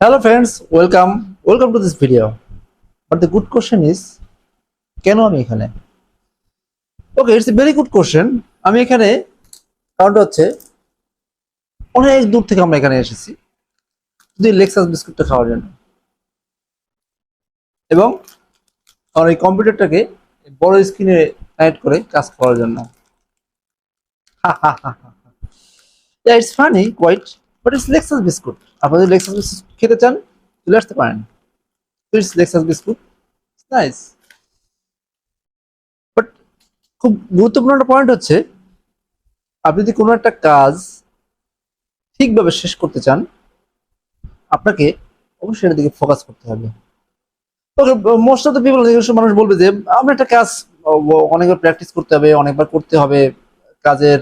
Hello friends, welcome to this video. But the good question is, কেন আমি এখানে? Okay, it's a very good question. আমি এখানে কারণটা হচ্ছে অনেক দূর থেকে আমরা এখানে এসেছি শুধু লেক্সাস বিস্কুটটা খাওয়ার জন্য এবং আমার এই কম্পিউটারটাকে বড় স্ক্রিনে কানেক্ট করে কাজ করার জন্য। Yeah, it's funny, quite, but it's Lexus biscuit. আপনারা যদি লেক্সাস বিস্কুট খেতে চান চলে আসতে পারেন। It's Lexus biscuit, it's nice. But খুব গুরুত্বপূর্ণ একটা পয়েন্ট হচ্ছে আপনি যদি কোনো একটা কাজ ঠিকভাবে শেষ করতে চান আপনাকে অবশ্যই এটার দিকে ফোকাস করতে হবে। ওকে, মোস্ট অফ দ্য পিপল মানুষ বলবে যে আমরা একটা কাজ অনেকবার প্র্যাকটিস করতে হবে, অনেকবার করতে হবে, কাজের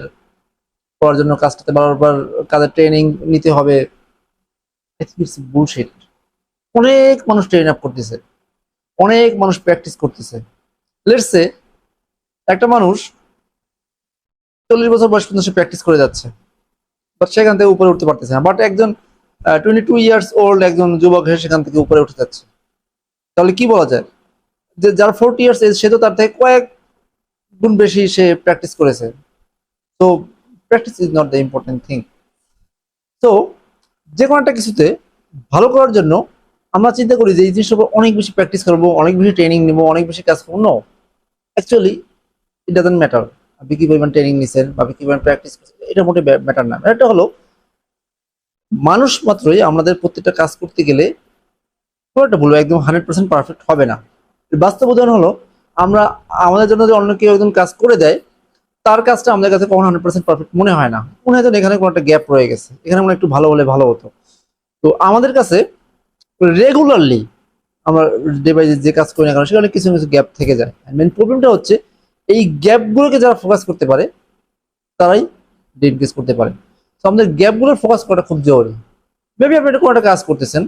করার জন্য কাজটাতে বারবার কাজের ট্রেনিং নিতে হবে। It's bullshit. অনেক মানুষ ট্রেন আপ করতেছে, অনেক মানুষ প্র্যাকটিস করতেছে। লেটস সে একটা মানুষ 40 বছর বয়স পর্যন্ত সে প্র্যাকটিস করে যাচ্ছে, বাট সেখান থেকে উপরে উঠতে পারতেছে না। বাট একজন 22 ইয়ার্স ওল্ড একজন যুবক সেখান থেকে উপরে উঠে যাচ্ছে। তাহলে কি বলা যায় যে যার 40 ইয়ার্স এজ সে তো তার থেকে কয়েক গুণ বেশি সে প্র্যাকটিস করেছে। তো practice is not the important thing. তো যে কোনো একটা কিছুতে ভালো করার জন্য আমরা চিন্তা করি যে এই জিনিসটা অনেক বেশি প্র্যাকটিস করবো, অনেক বেশি ট্রেনিং নেবো, অনেক বেশি কাজ করবো। No, actually it doesn't matter আপনি কি পরিমাণ ট্রেনিং নিছেন বা আপনি কি পরিমাণ প্র্যাকটিস করছেন, এটা মোটে ম্যাটার না। এটা হলো মানুষ মাত্রই আমাদের প্রত্যেকটা কাজ করতে গেলে একটা বলবো একদম 100% পারফেক্ট হবে না। বাস্তব উদাহরণ হলো আমরা আমাদের জন্য যে অন্য কেউ একজন কাজ করে দেয় তার কাজটা আমাদের কাছে কখনো 100% পারফেক্ট মনে হয় না। মনে হয় যেন এখানে কোনো একটা গ্যাপ রয়ে গেছে, এখানে মনে একটু ভালো হলে ভালো হতো। তো আমাদের কাছে রেগুলারলি আমরা ডে বাই ডে যে কাজ করি না কেন সেখানে কিছু কিছু গ্যাপ থেকে যায়। মেন প্রবলেমটা হচ্ছে এই গ্যাপগুলোকে যারা ফোকাস করতে পারে তারাই ডিনক্রিজ করতে পারে। তো আমাদের গ্যাপগুলোর ফোকাস করাটা খুব জরুরি। মেবি আপনি কোনো একটা কাজ করতেছেন,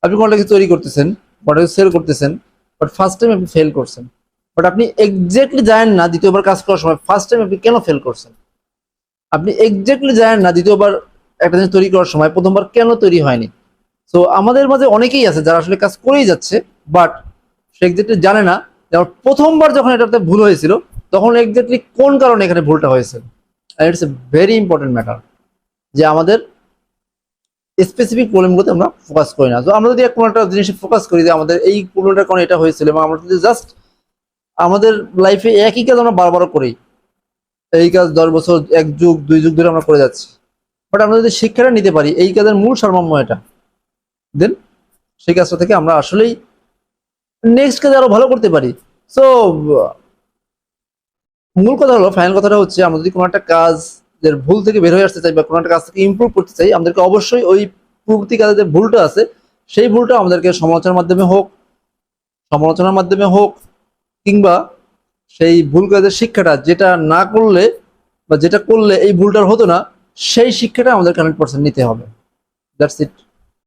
আপনি কোনোটা কিছু তৈরি করতেছেন, কোনোটা কিছু সেল করতেছেন, বাট ফার্স্ট টাইম আপনি ফেল করছেন। বাট আপনি এক্স্যাক্টলি জানেন না দ্বিতীয়বার কাজ করার সময় ফার্স্ট টাইম আপনি কেন ফেল করছেন। আপনি এক্স্যাক্টলি জানেন না দ্বিতীয়বার একটা জিনিস তৈরি করার সময় প্রথমবার কেন তৈরি হয়নি। তো আমাদের মাঝে অনেকেই আছে যারা আসলে কাজ করেই যাচ্ছে, বাট সে এক্স্যাক্টলি জানে না যে আমার প্রথমবার যখন এটাতে ভুল হয়েছিল তখন এক্স্যাক্টলি কোন কারণে এখানে ভুলটা হয়েছে। It's a very important matter যে আমাদের স্পেসিফিক প্রবলেমগুলোতে আমরা ফোকাস করি না। তো আমরা যদি কোনো একটা জিনিসে ফোকাস করি যে আমাদের এই প্রবলেমটার কারণে এটা হয়েছিল এবং আমরা যদি জাস্ট আমাদের লাইফে একই কাজ আমরা বারবার করি, এই কাজ 10 বছর 1 যুগ 2 যুগ ধরে আমরা করে যাচ্ছি, বাট আমরা যদি শিক্ষাটা নিতে পারি এই কাজের মূল সারমর্ম এটা, দেন সেই কাজটা থেকে আমরা আসলেই নেক্সট কাজ আরো ভালো করতে পারি। সো মূল কথা হলো, ফাইনাল কথাটা হচ্ছে আমরা যদি কোনো একটা কাজ ভুল থেকে বের হয়ে আসতে চাই বা কোনো একটা কাজ থেকে ইমপ্রুভ করতে চাই আমাদেরকে অবশ্যই ওই প্রযুক্তি কাজে যে ভুলটা আছে সেই ভুলটা আমাদেরকে সমালোচনার মাধ্যমে হোক কিংবা সেই ভুল কাজের শিক্ষাটা যেটা না করলে বা যেটা করলে এই ভুলটার হতো না সেই শিক্ষাটা আমাদের 100% নিতে হবে। That's it.